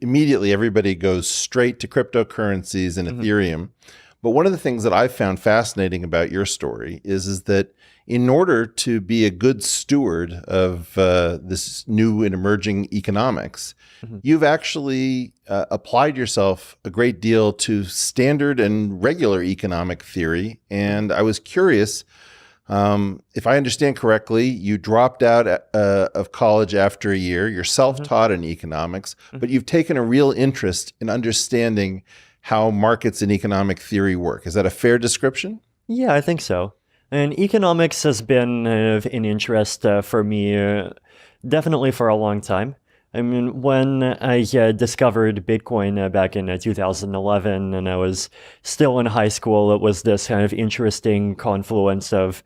Immediately, everybody goes straight to cryptocurrencies and Ethereum. But one of the things that I've found fascinating about your story is that in order to be a good steward of this new and emerging economics, you've actually applied yourself a great deal to standard and regular economic theory. And I was curious, if I understand correctly, you dropped out of college after a year. You're self-taught in economics, but you've taken a real interest in understanding how markets and economic theory work. Is that a fair description? Yeah, I think so. And economics has been of an interest for me definitely for a long time. I mean, when I discovered Bitcoin back in 2011 and I was still in high school, it was this kind of interesting confluence of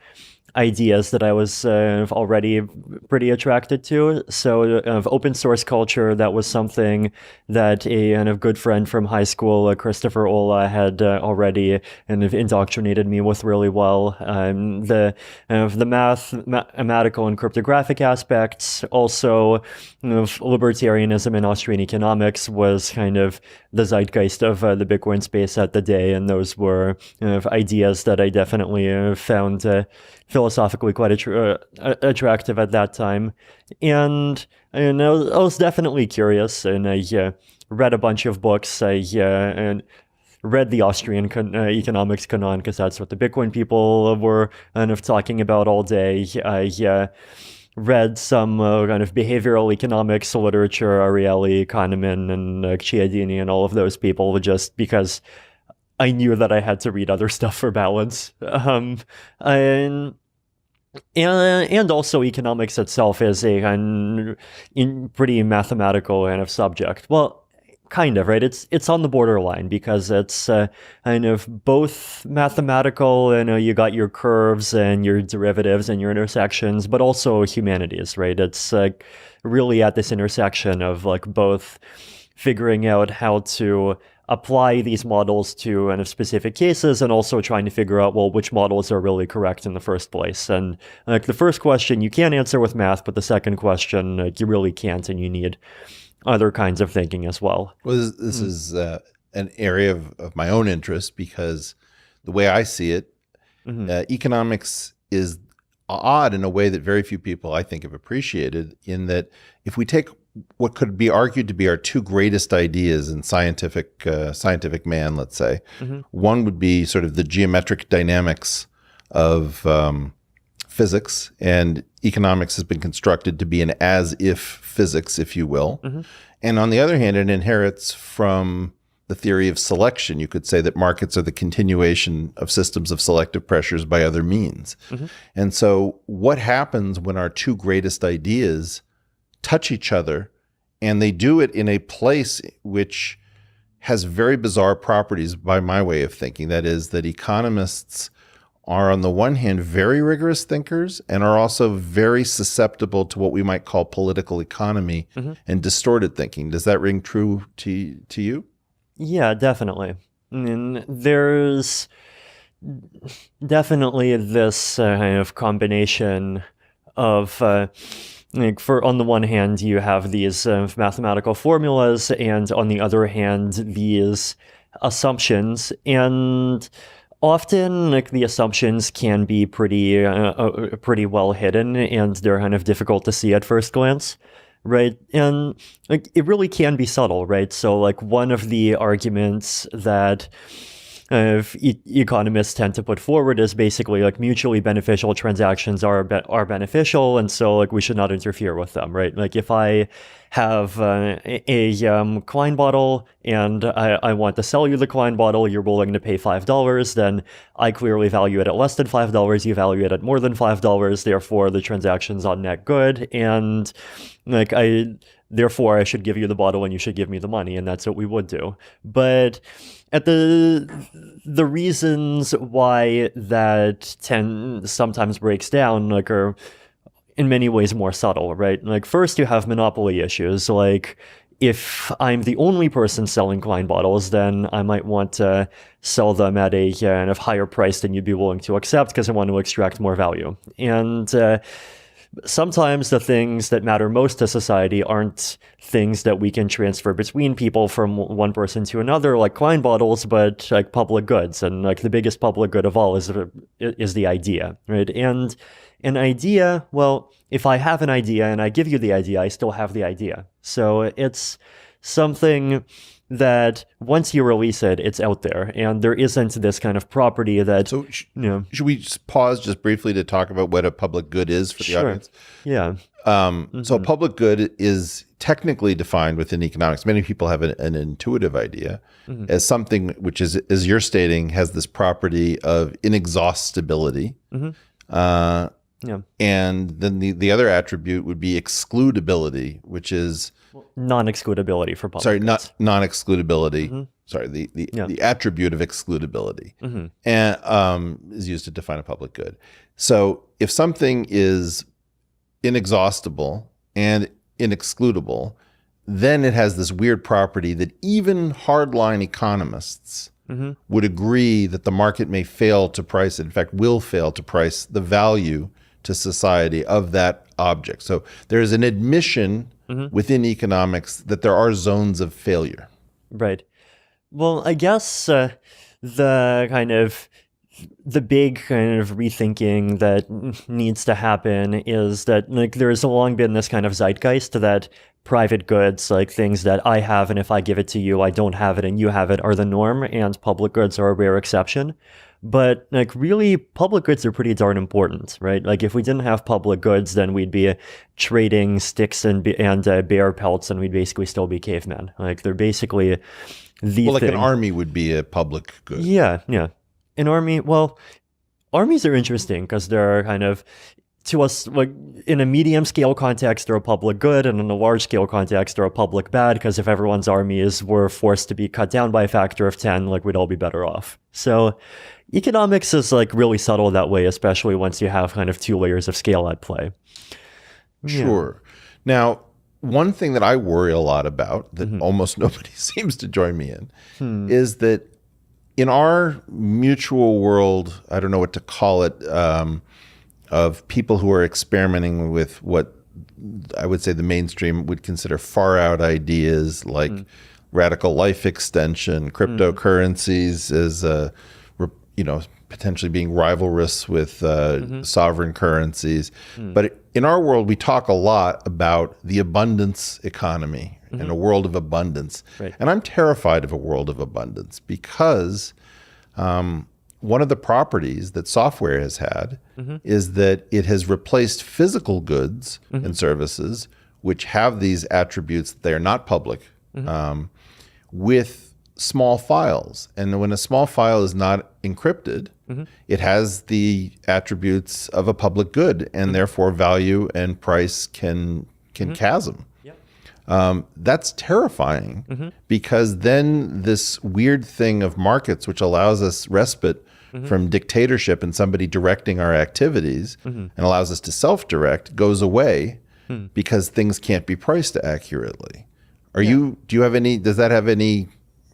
ideas that I was already pretty attracted to. So of open source culture, that was something that a kind of good friend from high school, Christopher Ola, had already kind of indoctrinated me with really well. The mathematical and cryptographic aspects, also of libertarianism and Austrian economics was kind of the zeitgeist of the Bitcoin space at the day, and those were ideas that I definitely found philosophically quite attractive at that time. And I was definitely curious, and I read a bunch of books. I and read the Austrian economics canon because that's what the Bitcoin people were kind of talking about all day. I read some kind of behavioral economics literature, Ariely, Kahneman, and Cialdini, and all of those people, just because I knew that I had to read other stuff for balance. And also economics itself is a pretty mathematical kind of subject. Well, kind of, right? It's on the borderline because it's kind of both mathematical, you got your curves and your derivatives and your intersections, but also humanities, right? It's really at this intersection of like both figuring out how to apply these models to kind of specific cases and also trying to figure out, well, which models are really correct in the first place. And like the first question you can answer with math, but the second question you really can't, and you need other kinds of thinking as well. Well, this is an area of my own interest because the way I see it, economics is odd in a way that very few people, I think, have appreciated, in that if we take what could be argued to be our two greatest ideas in scientific man, let's say, one would be sort of the geometric dynamics of physics, and economics has been constructed to be an as-if physics, if you will. And on the other hand, it inherits from the theory of selection. You could say that markets are the continuation of systems of selective pressures by other means. And so what happens when our two greatest ideas touch each other, and they do it in a place which has very bizarre properties by my way of thinking? That is, that economists are on the one hand very rigorous thinkers and are also very susceptible to what we might call political economy and distorted thinking. Does that ring true to you? Yeah, definitely. And there's definitely this kind of combination of like on the one hand, you have these mathematical formulas, and on the other hand, these assumptions. And often, like, the assumptions can be pretty well hidden, and they're kind of difficult to see at first glance, right? And like it really can be subtle, right? So, like, one of the arguments that economists tend to put forward is basically like mutually beneficial transactions are beneficial, and so like we should not interfere with them, right? Like if I have a Klein bottle and I want to sell you the Klein bottle, you're willing to pay $5, then I clearly value it at less than $5, you value it at more than $5, therefore the transaction's on net good, and like therefore I should give you the bottle and you should give me the money, and that's what we would do. But at the reasons why that sometimes breaks down, like, are in many ways more subtle, right? Like, first you have monopoly issues. Like, if I'm the only person selling Klein bottles, then I might want to sell them at a kind of higher price than you'd be willing to accept because I want to extract more value. And sometimes the things that matter most to society aren't things that we can transfer between people from one person to another, like wine bottles, but like public goods. And like the biggest public good of all is the idea, right? And an idea, well, if I have an idea and I give you the idea, I still have the idea. So it's something that once you release it, it's out there, and there isn't this kind of property that. So, should we just pause just briefly to talk about what a public good is for the audience? Yeah. So, a public good is technically defined within economics. Many people have an intuitive idea as something which is, as you're stating, has this property of inexhaustibility. And then the other attribute would be excludability, which is non-excludability for public goods. Not non-excludability. Sorry, the attribute of excludability and is used to define a public good. So if something is inexhaustible and inexcludable, then it has this weird property that even hardline economists would agree that the market may fail to price it. In fact, will fail to price the value to society of that object. So there's an admission within economics that there are zones of failure. Right. Well, I guess the big kind of rethinking that needs to happen is that like there's long been this kind of zeitgeist that private goods, like things that I have and if I give it to you, I don't have it and you have it, are the norm, and public goods are a rare exception. But like really, public goods are pretty darn important, right? Like if we didn't have public goods, then we'd be trading sticks and bear pelts, and we'd basically still be cavemen. Like they're basically the well, like thing. An army would be a public good. Yeah. An army, well, armies are interesting because they're kind of, to us, like in a medium scale context, they're a public good, and in a large scale context, they're a public bad, because if everyone's armies were forced to be cut down by a factor of 10, like we'd all be better off. So economics is like really subtle that way, especially once you have kind of two layers of scale at play. Sure. Now, one thing that I worry a lot about that almost nobody seems to join me in is that in our mutual world, I don't know what to call it, of people who are experimenting with what I would say the mainstream would consider far out ideas like radical life extension, cryptocurrencies as potentially being rivalrous with sovereign currencies. But in our world, we talk a lot about the abundance economy and a world of abundance. Right. And I'm terrified of a world of abundance because one of the properties that software has had is that it has replaced physical goods and services, which have these attributes that they are not public, with small files. And when a small file is not encrypted, it has the attributes of a public good, and therefore value and price can chasm. That's terrifying because then this weird thing of markets, which allows us respite from dictatorship and somebody directing our activities and allows us to self-direct, goes away because things can't be priced accurately. Do you have any, does that have any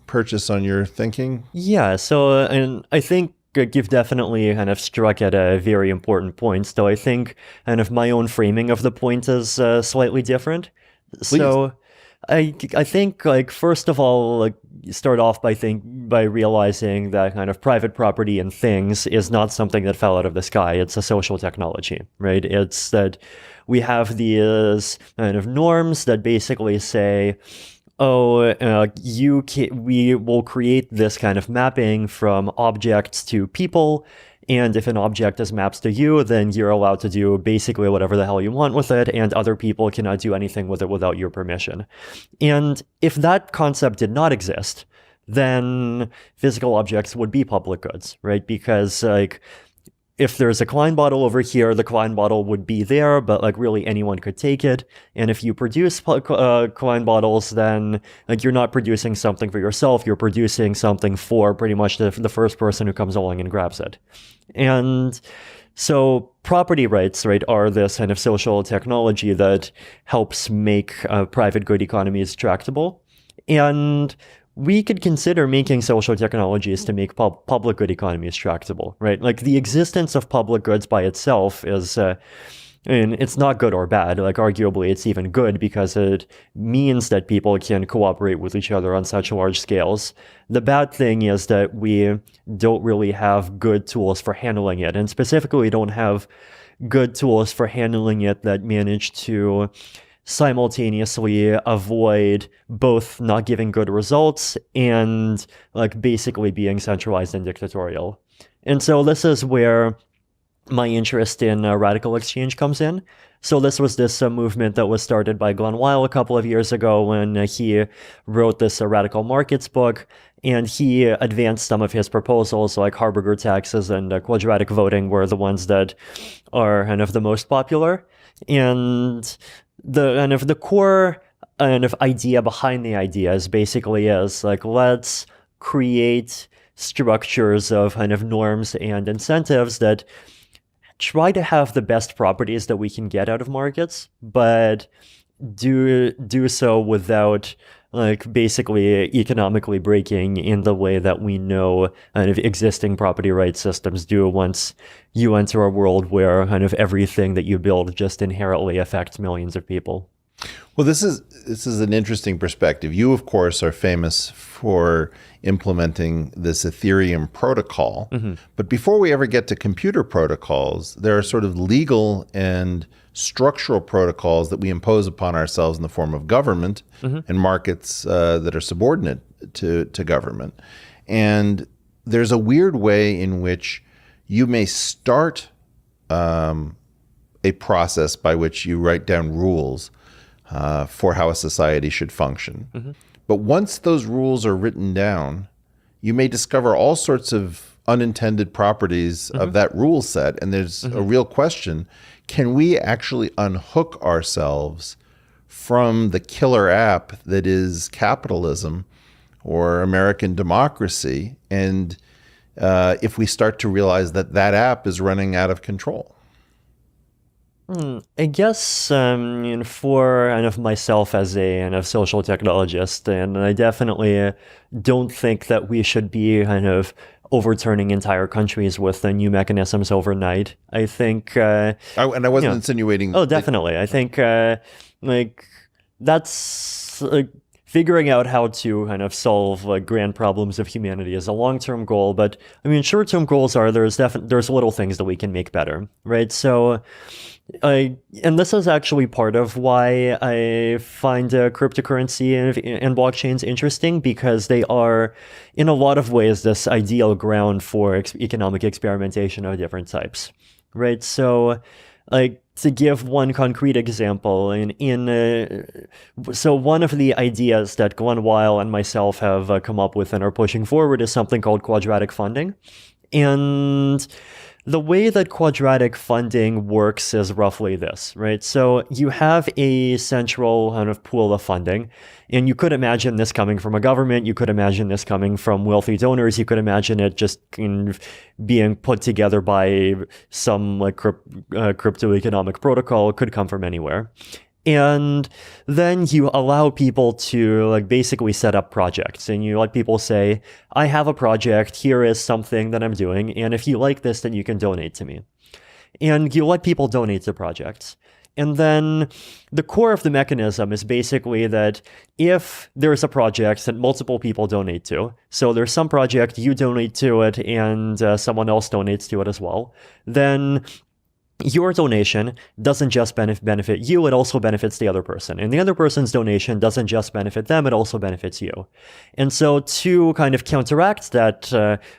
purchase on your thinking? Yeah, so and I think you've definitely kind of struck at a very important point, though I think kind of my own framing of the point is slightly different. Please. So I think, like, first of all, like, start off by realizing that kind of private property and things is not something that fell out of the sky. It's a social technology, right? It's that we have these kind of norms that basically say, we will create this kind of mapping from objects to people, and if an object is mapped to you, then you're allowed to do basically whatever the hell you want with it, and other people cannot do anything with it without your permission. And if that concept did not exist, then physical objects would be public goods, right? Because, like, if there's a Klein bottle over here, the Klein bottle would be there, but like really anyone could take it. And if you produce Klein bottles, then like you're not producing something for yourself, you're producing something for pretty much the first person who comes along and grabs it. And so property rights, right, are this kind of social technology that helps make private good economies tractable. And we could consider making social technologies to make public good economies tractable, right? Like the existence of public goods by itself is And it's not good or bad. Like, arguably, it's even good because it means that people can cooperate with each other on such large scales. The bad thing is that we don't really have good tools for handling it. And specifically, we don't have good tools for handling it that manage to simultaneously avoid both not giving good results and like basically being centralized and dictatorial. And so this is where my interest in radical exchange comes in. So this was this movement that was started by Glenn Weil a couple of years ago when he wrote this radical markets book, and he advanced some of his proposals like Harberger taxes and quadratic voting were the ones that are kind of the most popular. And the kind of the core kind of idea behind the ideas basically is like, let's create structures of kind of norms and incentives that try to have the best properties that we can get out of markets, but do so without like basically economically breaking in the way that we know kind of existing property rights systems do once you enter a world where kind of everything that you build just inherently affects millions of people. Well, this is an interesting perspective. You, of course, are famous for implementing this Ethereum protocol. Mm-hmm. But before we ever get to computer protocols, there are sort of legal and structural protocols that we impose upon ourselves in the form of government mm-hmm. and markets that are subordinate to government. And there's a weird way in which you may start a process by which you write down rules for how a society should function. Mm-hmm. But once those rules are written down, you may discover all sorts of unintended properties mm-hmm. of that rule set. And there's mm-hmm. a real question, can we actually unhook ourselves from the killer app that is capitalism or American democracy? And if we start to realize that that app is running out of control? I guess for kind of myself as a kind of social technologist, and I definitely don't think that we should be kind of overturning entire countries with new mechanisms overnight. I think... and I wasn't insinuating... Oh, definitely. I think like that's... figuring out how to kind of solve like grand problems of humanity is a long-term goal, but I mean, short-term goals are there's little things that we can make better, right? So, and this is actually part of why I find cryptocurrency and blockchains interesting, because they are, in a lot of ways, this ideal ground for economic experimentation of different types, right? So, like, to give one concrete example, so one of the ideas that Glenn Weil and myself have come up with and are pushing forward is something called quadratic funding. And the way that quadratic funding works is roughly this, right? So you have a central kind of pool of funding, and you could imagine this coming from a government. You could imagine this coming from wealthy donors. You could imagine it just kind of being put together by some like crypto economic protocol. It could come from anywhere. And then you allow people to like basically set up projects, and you let people say, I have a project, here is something that I'm doing, and if you like this, then you can donate to me. And you let people donate to projects. And then the core of the mechanism is basically that if there's a project that multiple people donate to, so there's some project, you donate to it, and someone else donates to it as well, then your donation doesn't just benefit you, it also benefits the other person. And the other person's donation doesn't just benefit them, it also benefits you. And so to kind of counteract that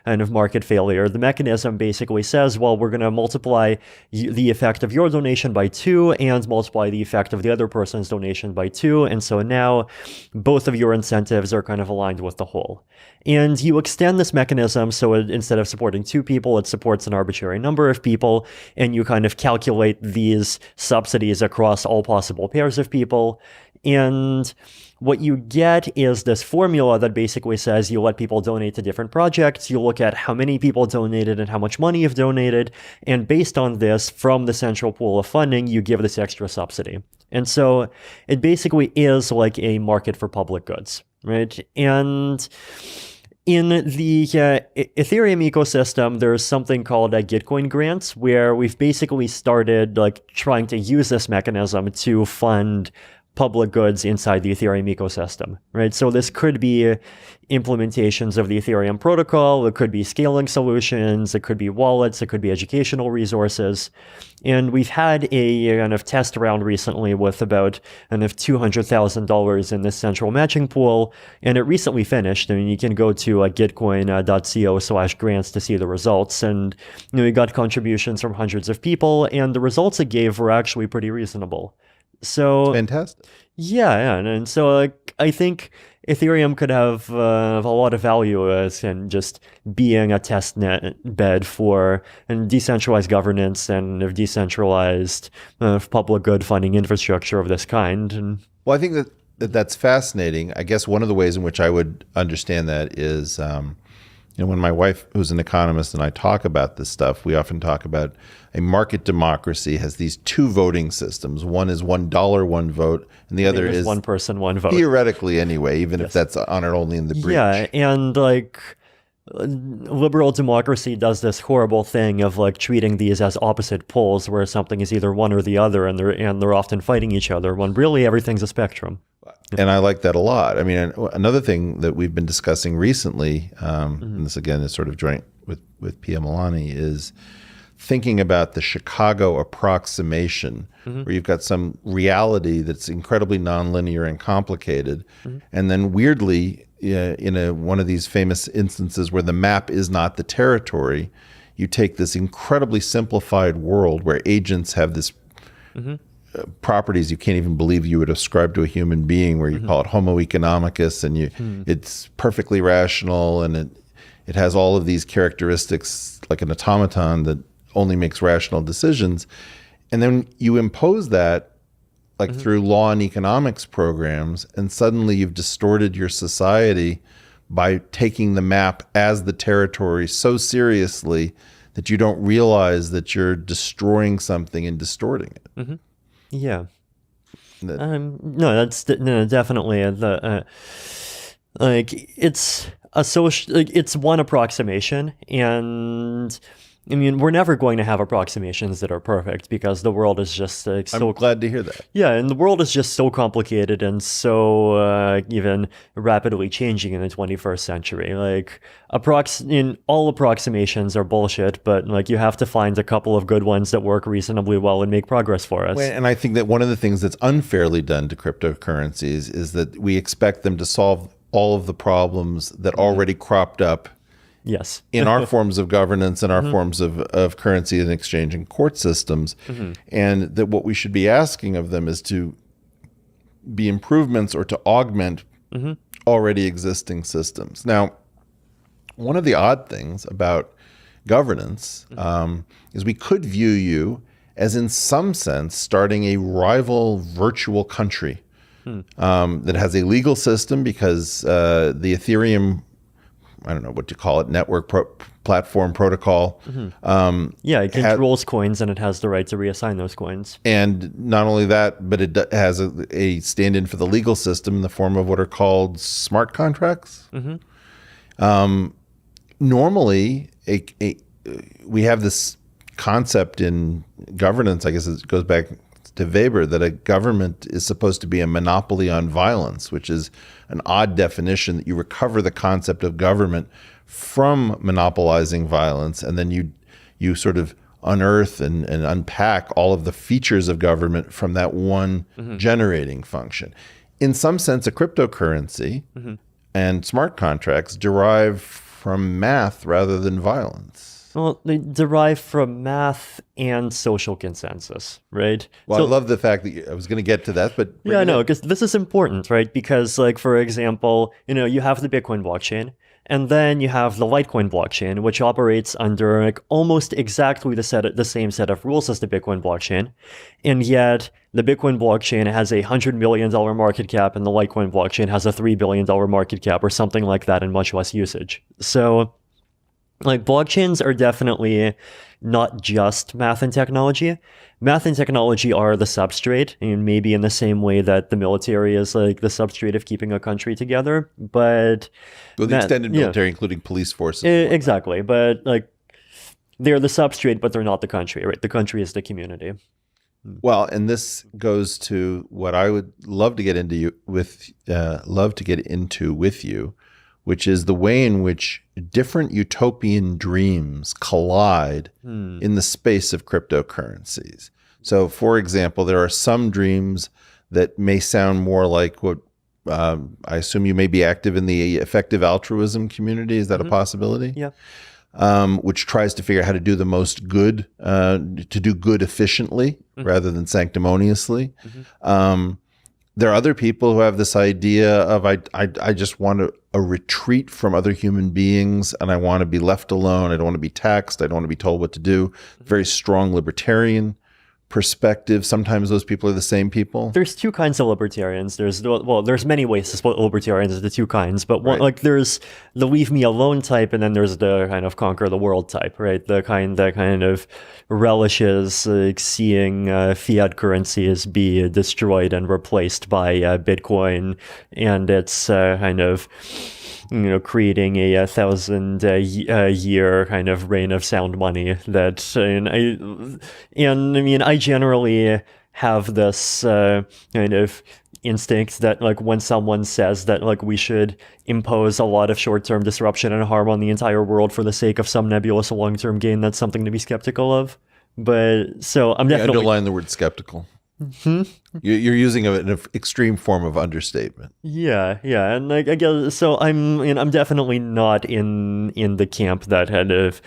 kind of market failure, the mechanism basically says, well, we're going to multiply the effect of your donation by 2 and multiply the effect of the other person's donation by 2. And so now both of your incentives are kind of aligned with the whole. And you extend this mechanism so instead of supporting 2 people, it supports an arbitrary number of people, and you kind of calculate these subsidies across all possible pairs of people. And what you get is this formula that basically says you let people donate to different projects, you look at how many people donated and how much money you've donated, and based on this, from the central pool of funding, you give this extra subsidy. And so it basically is like a market for public goods, right? And in the Ethereum ecosystem, there's something called Gitcoin grants, where we've basically started like trying to use this mechanism to fund public goods inside the Ethereum ecosystem, right? So this could be implementations of the Ethereum protocol, it could be scaling solutions, it could be wallets, it could be educational resources. And we've had a kind of test round recently with about kind of $200,000 in this central matching pool, and it recently finished. I mean, you can go to gitcoin.co/grants to see the results, and we got contributions from hundreds of people, and the results it gave were actually pretty reasonable. So fantastic. Yeah, and so I think Ethereum could have a lot of value as in just being a test net bed for and decentralized governance and decentralized public good funding infrastructure of this kind. And well, I think that's fascinating. I guess one of the ways in which I would understand that is, when my wife, who's an economist, and I talk about this stuff, we often talk about a market democracy has these two voting systems. One is $1, one vote, and the other is one person, one vote. Theoretically, anyway, even if that's honored only in the breach. Yeah, and like liberal democracy does this horrible thing of like treating these as opposite poles, where something is either one or the other, and they're often fighting each other. When really everything's a spectrum. And I like that a lot. I mean, another thing that we've been discussing recently, and this again is sort of joint with Pia Milani, is thinking about the Chicago approximation, where you've got some reality that's incredibly nonlinear and complicated, and then weirdly, in one of these famous instances where the map is not the territory, you take this incredibly simplified world where agents have this properties you can't even believe you would ascribe to a human being, where you call it homo economicus, and it's perfectly rational, and it has all of these characteristics like an automaton that only makes rational decisions. And then you impose that like through law and economics programs, and suddenly you've distorted your society by taking the map as the territory so seriously that you don't realize that you're destroying something and distorting it. Yeah. No, that's definitely like it's a social. Like, it's one approximation, and I mean, we're never going to have approximations that are perfect because the world is just so. I'm glad to hear that. Yeah, and the world is just so complicated and so even rapidly changing in the 21st century. Like, all approximations are bullshit, but like you have to find a couple of good ones that work reasonably well and make progress for us. And I think that one of the things that's unfairly done to cryptocurrencies is that we expect them to solve all of the problems that already cropped up. Yes. in our forms of governance and our forms of currency and exchange and court systems. And that what we should be asking of them is to be improvements or to augment already existing systems. Now, one of the odd things about governance is we could view you as, in some sense, starting a rival virtual country that has a legal system because the Ethereum, I don't know what to call it, network platform protocol. It controls coins and it has the right to reassign those coins. And not only that, but it has a stand-in for the legal system in the form of what are called smart contracts. Normally, we have this concept in governance, I guess it goes back to Weber, that a government is supposed to be a monopoly on violence, which is an odd definition, that you recover the concept of government from monopolizing violence, and then you sort of unearth and unpack all of the features of government from that one generating function. In some sense, a cryptocurrency and smart contracts derive from math rather than violence. Well, they derive from math and social consensus, right? Well, I love the fact that I was going to get to that, but yeah, no, because this is important, right? Because, like, for example, you have the Bitcoin blockchain, and then you have the Litecoin blockchain, which operates under like almost exactly the same set of rules as the Bitcoin blockchain, and yet the Bitcoin blockchain has a $100 million market cap, and the Litecoin blockchain has a $3 billion market cap, or something like that, and much less usage. So, like, blockchains are definitely not just math and technology. Math and technology are the substrate, and maybe in the same way that the military is like the substrate of keeping a country together. But the extended military, including police forces. Exactly. But like they're the substrate, but they're not the country, right? The country is the community. Well, and this goes to what I would love to get into with you, which is the way in which different utopian dreams collide in the space of cryptocurrencies. So, for example, there are some dreams that may sound more like what I assume you may be active in the effective altruism community. Is that a possibility? Yeah. Which tries to figure out how to do the most good, to do good efficiently rather than sanctimoniously. There are other people who have this idea of I just want a retreat from other human beings, and I want to be left alone. I don't want to be taxed. I don't want to be told what to do. Very strong libertarian perspective. Sometimes those people are the same people. There's two kinds of libertarians. There's many ways to split libertarians into two kinds, but one, like there's the leave me alone type, and then there's the kind of conquer the world type, right? The kind that kind of relishes seeing fiat currencies be destroyed and replaced by Bitcoin, and it's kind of creating a 1,000-year kind of reign of sound money. That I generally have this kind of instinct that like when someone says that like we should impose a lot of short-term disruption and harm on the entire world for the sake of some nebulous long-term gain, that's something to be skeptical of. But so I'm definitely underline the word skeptical. You're using an extreme form of understatement. Yeah, and like I guess so. I'm definitely not in the camp that kind of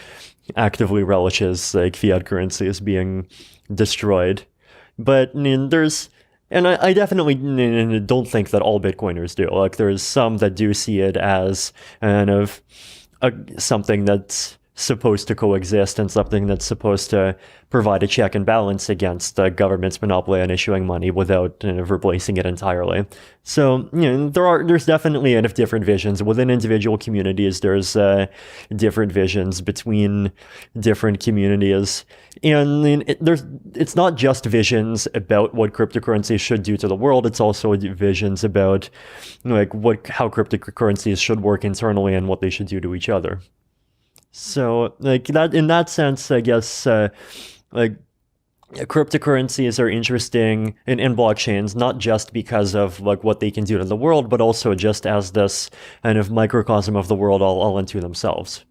actively relishes like fiat currency as being destroyed. But I definitely don't think that all Bitcoiners do. Like there's some that do see it as kind of something that's supposed to coexist and something that's supposed to provide a check and balance against the government's monopoly on issuing money without replacing it entirely. So there's definitely different visions within individual communities. There's different visions between different communities, and it's not just visions about what cryptocurrencies should do to the world. It's also visions about like how cryptocurrencies should work internally and what they should do to each other. So, like that, in that sense, I guess, like cryptocurrencies are interesting in blockchains, not just because of like what they can do to the world, but also just as this kind of microcosm of the world all unto themselves.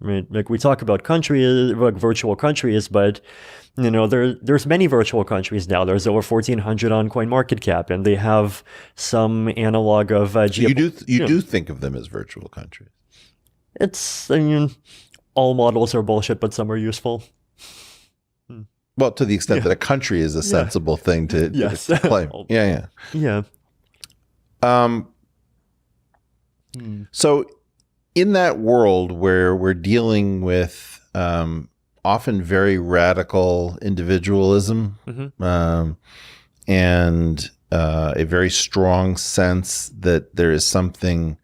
Right? Like we talk about countries, like virtual countries, but there's many virtual countries now. There's over 1,400 on CoinMarketCap, and they have some analog of. So you do think of them as virtual countries. It's, all models are bullshit, but some are useful. Well, to the extent that a country is a sensible thing to claim. Yeah. So in that world where we're dealing with often very radical individualism and a very strong sense that there is something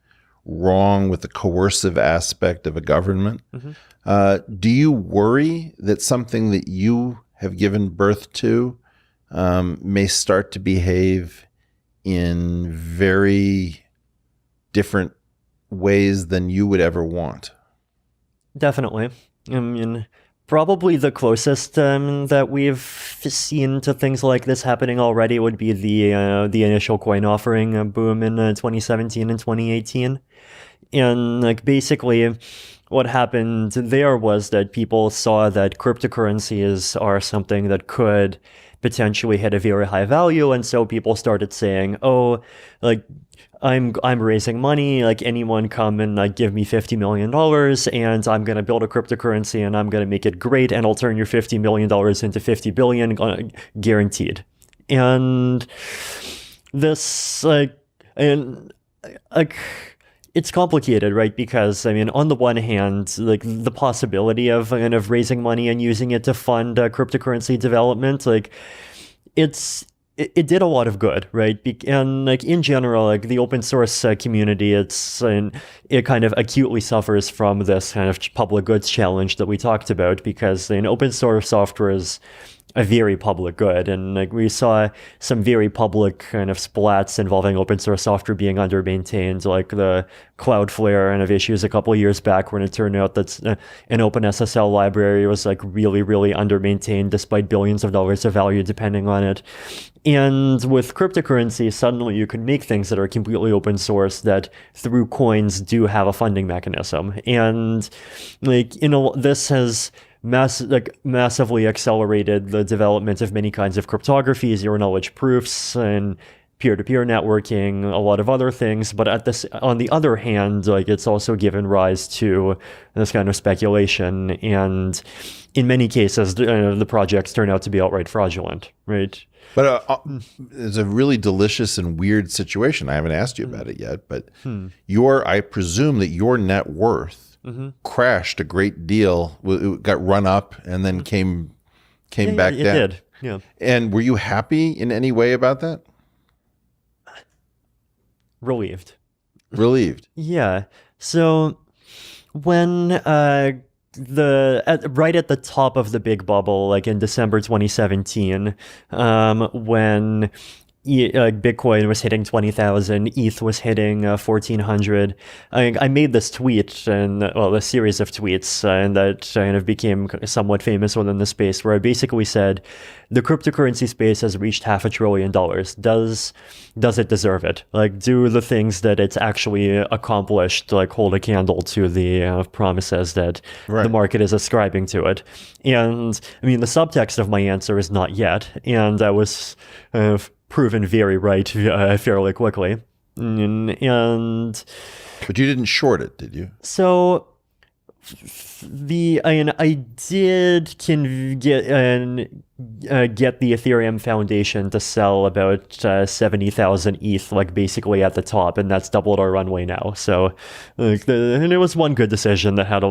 wrong with the coercive aspect of a government. Do you worry that something that you have given birth to may start to behave in very different ways than you would ever want? Definitely. I mean, probably the closest that we've seen to things like this happening already would be the initial coin offering boom in 2017 and 2018. And like basically what happened there was that people saw that cryptocurrencies are something that could potentially hit a very high value, and so people started saying, oh, like I'm raising money, like anyone come and like give me $50 million and I'm going to build a cryptocurrency and I'm going to make it great and I'll turn your $50 million into 50 billion guaranteed. And this it's complicated, right? Because I mean, on the one hand, like the possibility of kind of raising money and using it to fund cryptocurrency development, like it's it did a lot of good, right? And like in general, like the open source community, it kind of acutely suffers from this kind of public goods challenge that we talked about, because open source software is a very public good, and like we saw some very public kind of splats involving open source software being under-maintained, like the Cloudflare kind of issues a couple of years back, when it turned out that an OpenSSL library was like really, really under-maintained despite billions of dollars of value depending on it. And with cryptocurrency, suddenly you can make things that are completely open source that through coins do have a funding mechanism. And like, this has massively accelerated the development of many kinds of cryptography, zero-knowledge proofs, and peer-to-peer networking, a lot of other things. But on the other hand, like, it's also given rise to this kind of speculation, and in many cases, the projects turn out to be outright fraudulent, right? But it's a really delicious and weird situation. I haven't asked you about it yet, but I presume that your net worth crashed a great deal. It got run up and then came back down. It did. Yeah. And were you happy in any way about that? Relieved. Relieved. Yeah. So when right at the top of the big bubble, like in December 2017, when Bitcoin was hitting 20,000, ETH was hitting 1,400. I made this tweet, and a series of tweets, and that kind of became somewhat famous within the space, where I basically said, the cryptocurrency space has reached $500 billion. Does it deserve it? Like, do the things that it's actually accomplished, like, hold a candle to the promises that the market is ascribing to it? And I mean, the subtext of my answer is not yet, and I was proven very right fairly quickly. But you didn't short it, did you? So I did get the Ethereum Foundation to sell about 70,000 ETH, like basically at the top, and that's doubled our runway now. So, and it was one good decision that had a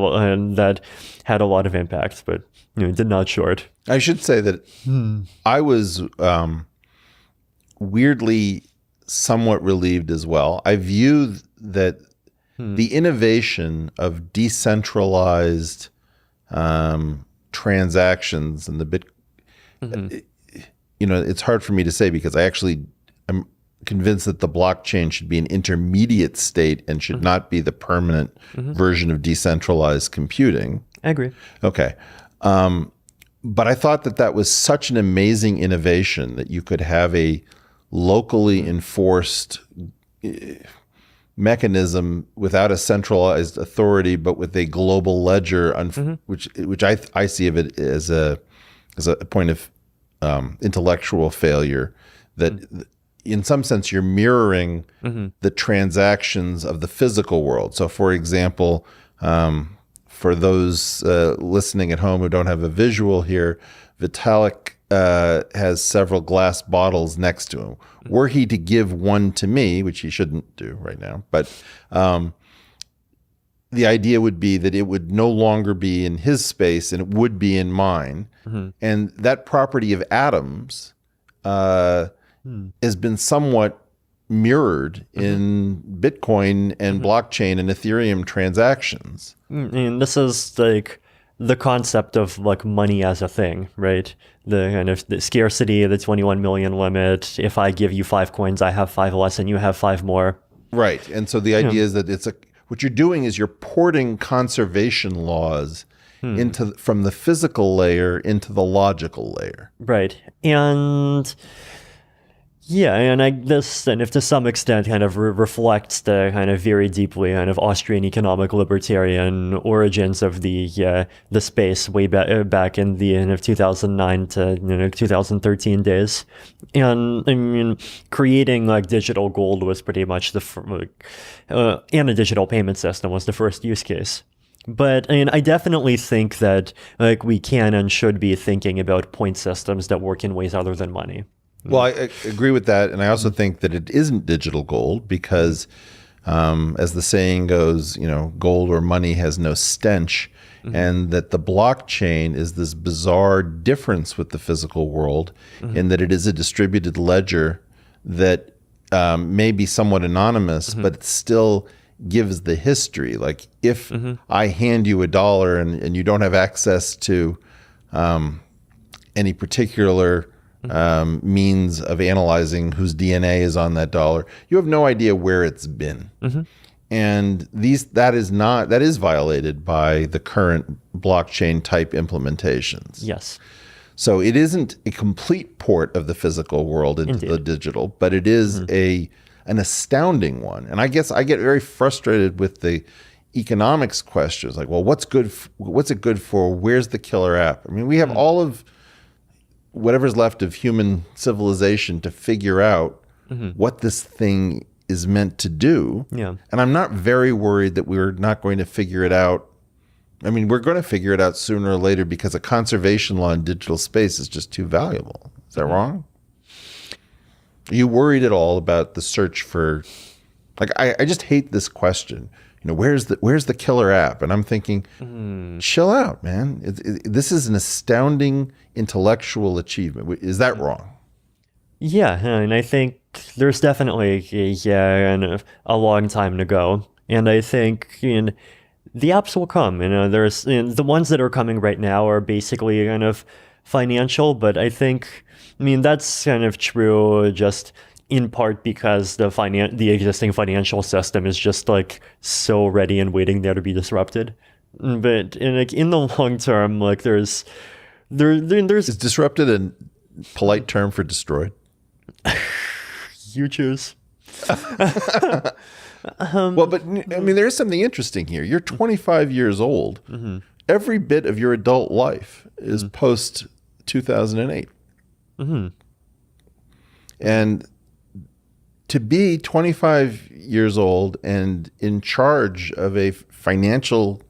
lot of impact, but did not short. I should say that I was weirdly somewhat relieved as well. I view that the innovation of decentralized transactions and the it's hard for me to say, because I actually am convinced that the blockchain should be an intermediate state and should not be the permanent version of decentralized computing. I agree. Okay. But I thought that was such an amazing innovation that you could have a locally enforced mechanism without a centralized authority, but with a global ledger, which I see of it as a point of intellectual failure. That in some sense you're mirroring the transactions of the physical world. So, for example, for those listening at home who don't have a visual here, Vitalik has several glass bottles next to him. Were he to give one to me, which he shouldn't do right now, but the idea would be that it would no longer be in his space and it would be in mine. And that property of atoms has been somewhat mirrored in Bitcoin and blockchain and Ethereum transactions. And this is like the concept of like money as a thing, right? The kind of the scarcity, the 21 million limit. If I give you 5 coins, I have 5 less and you have 5 more. Right. And so the idea is that what you're doing is you're porting conservation laws from the physical layer into the logical layer. Right. And yeah, and if to some extent kind of reflects the kind of very deeply kind of Austrian economic libertarian origins of the space way back in the end of 2009 to 2013 days. And I mean, creating like digital gold was pretty much and a digital payment system was the first use case. But I mean, I definitely think that like we can and should be thinking about point systems that work in ways other than money. Well, I agree with that. And I also think that it isn't digital gold, because As the saying goes, gold or money has no stench, and that the blockchain is this bizarre difference with the physical world in that it is a distributed ledger that may be somewhat anonymous, but it still gives the history. Like if I hand you $1 and you don't have access to any particular means of analyzing whose DNA is on that dollar, you have no idea where it's been. And that is violated by the current blockchain type implementations. Yes. So it isn't a complete port of the physical world into the digital, but it is an astounding one. And I guess I get very frustrated with the economics questions, like, well, what's it good for? Where's the killer app? I mean, we have all of whatever's left of human civilization to figure out what this thing is meant to do. Yeah. And I'm not very worried that we're not going to figure it out. I mean, we're going to figure it out sooner or later because a conservation law in digital space is just too valuable. Is that wrong? Are you worried at all about the search for, like, I just hate this question. Where's the killer app? And I'm thinking, chill out, man. This is an astounding intellectual achievement. Is that wrong? Yeah, and I think there's definitely a long time to go. And I think the apps will come. There's the ones that are coming right now are basically kind of financial, but I think, that's kind of true just in part because the existing financial system is just like so ready and waiting there to be disrupted. But in the long term, like there's Is disrupted a polite term for destroyed? You choose. Well, but there is something interesting here. You're 25 years old. Every bit of your adult life is post 2008. And to be 25 years old and in charge of a financial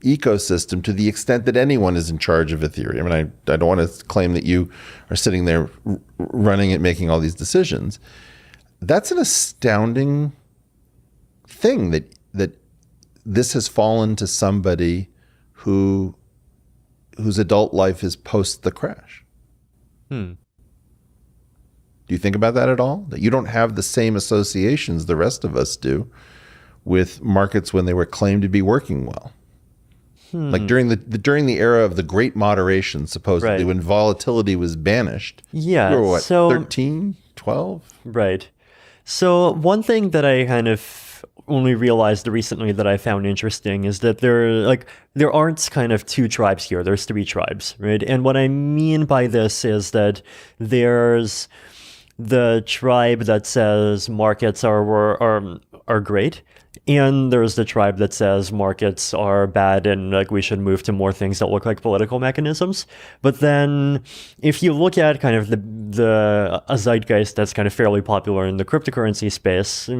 ecosystem to the extent that anyone is in charge of Ethereum, and I don't want to claim that you are sitting there running it, making all these decisions, that's an astounding thing that this has fallen to somebody whose adult life is post the crash. Do you think about that at all? That you don't have the same associations the rest of us do with markets when they were claimed to be working well. Like during the era of the great moderation, supposedly, when volatility was banished. Yeah. You were what, so 13, 12? Right. So one thing that I kind of only realized recently that I found interesting is that there aren't kind of two tribes here. There's three tribes, right? And what I mean by this is that there's the tribe that says markets are great, and there's the tribe that says markets are bad and like we should move to more things that look like political mechanisms. But then if you look at kind of the zeitgeist that's kind of fairly popular in the cryptocurrency space,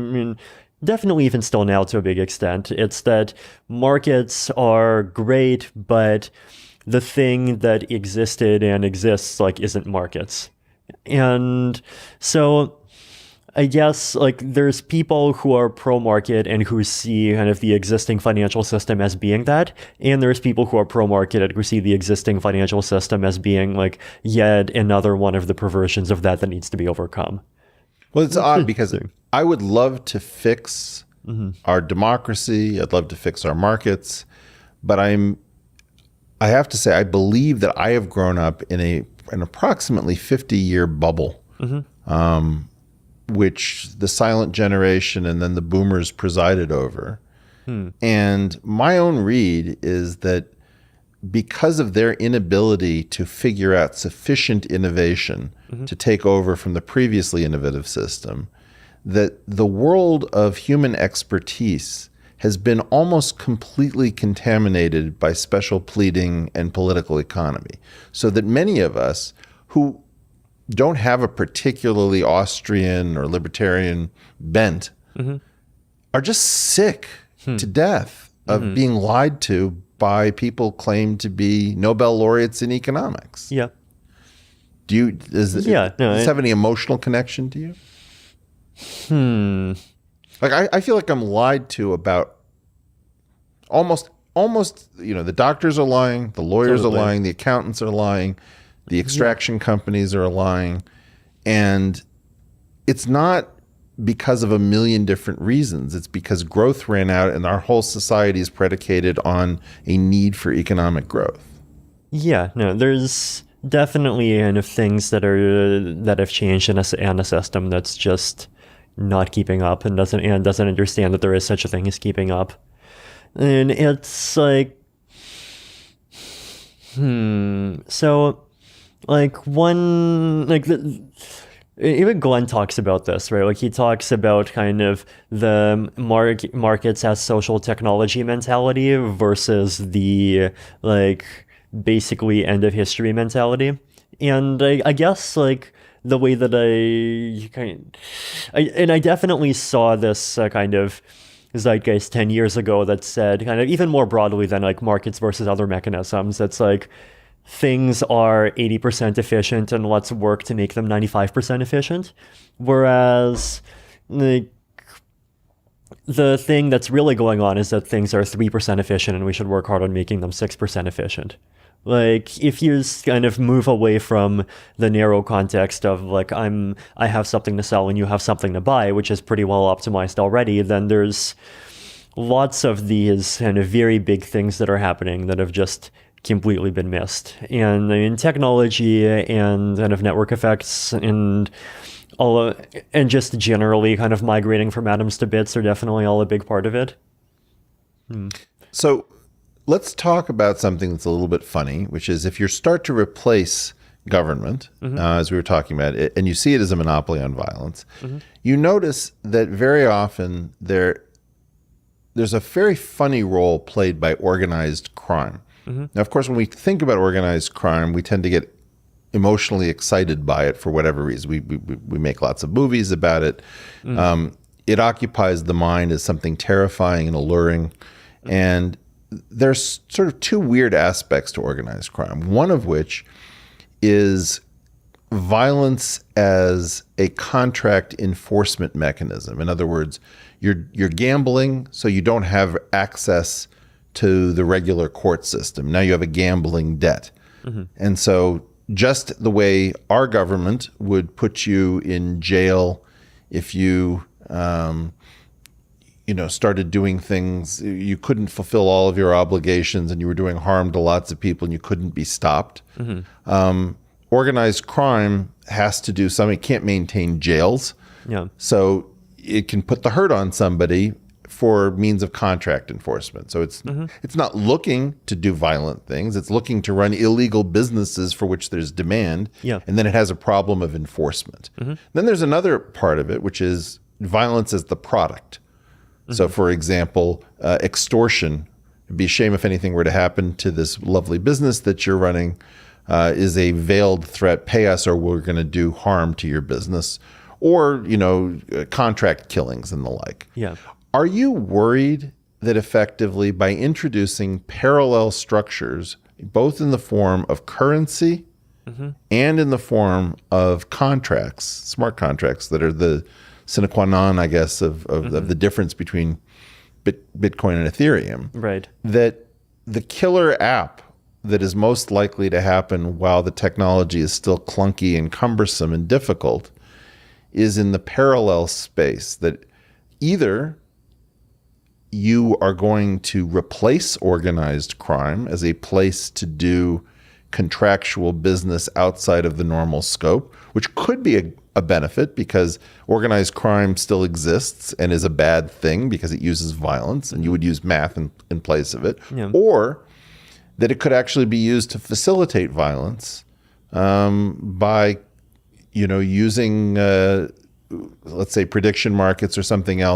definitely even still now to a big extent, it's that markets are great, but the thing that existed and exists like isn't markets. And so I guess like there's people who are pro-market and who see kind of the existing financial system as being that, and there's people who are pro-market and who see the existing financial system as being like yet another one of the perversions of that needs to be overcome. Well, it's odd because I would love to fix our democracy. I'd love to fix our markets, but I have to say I believe that I have grown up in an approximately 50-year bubble, which the silent generation and then the boomers presided over. And my own read is that because of their inability to figure out sufficient innovation to take over from the previously innovative system, that the world of human expertise has been almost completely contaminated by special pleading and political economy. So that many of us who don't have a particularly Austrian or libertarian bent are just sick to death of being lied to by people claimed to be Nobel laureates in economics. Yeah. Does this have any emotional connection to you? Like I feel like I'm lied to about almost, the doctors are lying, the lawyers Totally. are lying, the accountants are lying, the extraction companies are lying. And it's not because of a million different reasons. It's because growth ran out and our whole society is predicated on a need for economic growth. Yeah, no, there's definitely kind of things that have changed in a system that's just not keeping up and doesn't understand that there is such a thing as keeping up. And it's like, so like even Glenn talks about this, right? Like he talks about kind of the markets as social technology mentality versus the like basically end of history mentality. And I guess like the way that I definitely saw this kind of zeitgeist 10 years ago that said kind of even more broadly than like markets versus other mechanisms. That's like things are 80% efficient and let's work to make them 95% efficient. Whereas like the thing that's really going on is that things are 3% efficient and we should work hard on making them 6% efficient. Like if you kind of move away from the narrow context of like I have something to sell and you have something to buy, which is pretty well optimized already, then there's lots of these kind of very big things that are happening that have just completely been missed. And I mean, technology and kind of network effects and and just generally kind of migrating from atoms to bits are definitely all a big part of it. So let's talk about something that's a little bit funny, which is if you start to replace government, as we were talking about, and you see it as a monopoly on violence, you notice that very often there's a very funny role played by organized crime. Now, of course, when we think about organized crime, we tend to get emotionally excited by it for whatever reason. We make lots of movies about it. It occupies the mind as something terrifying and alluring. And there's sort of two weird aspects to organized crime, one of which is violence as a contract enforcement mechanism. In other words, you're gambling, so you don't have access to the regular court system. Now you have a gambling debt. And so just the way our government would put you in jail if you started doing things, you couldn't fulfill all of your obligations and you were doing harm to lots of people and you couldn't be stopped. Organized crime has to do something. It can't maintain jails. So it can put the hurt on somebody for means of contract enforcement. So it's not looking to do violent things. It's looking to run illegal businesses for which there's demand. And then it has a problem of enforcement. Then there's another part of it, which is violence as the product. So for example, extortion, it'd be a shame if anything were to happen to this lovely business that you're running, is a veiled threat, pay us or we're going to do harm to your business, or, contract killings and the like. Are you worried that effectively by introducing parallel structures, both in the form of currency and in the form of contracts, smart contracts that are the sine qua non, I guess, of the difference between Bitcoin and Ethereum, that the killer app that is most likely to happen while the technology is still clunky and cumbersome and difficult is in the parallel space, that either you are going to replace organized crime as a place to do contractual business outside of the normal scope, which could be a benefit because organized crime still exists and is a bad thing because it uses violence and you would use math in place of it, or that it could actually be used to facilitate violence by using, let's say, prediction markets or something else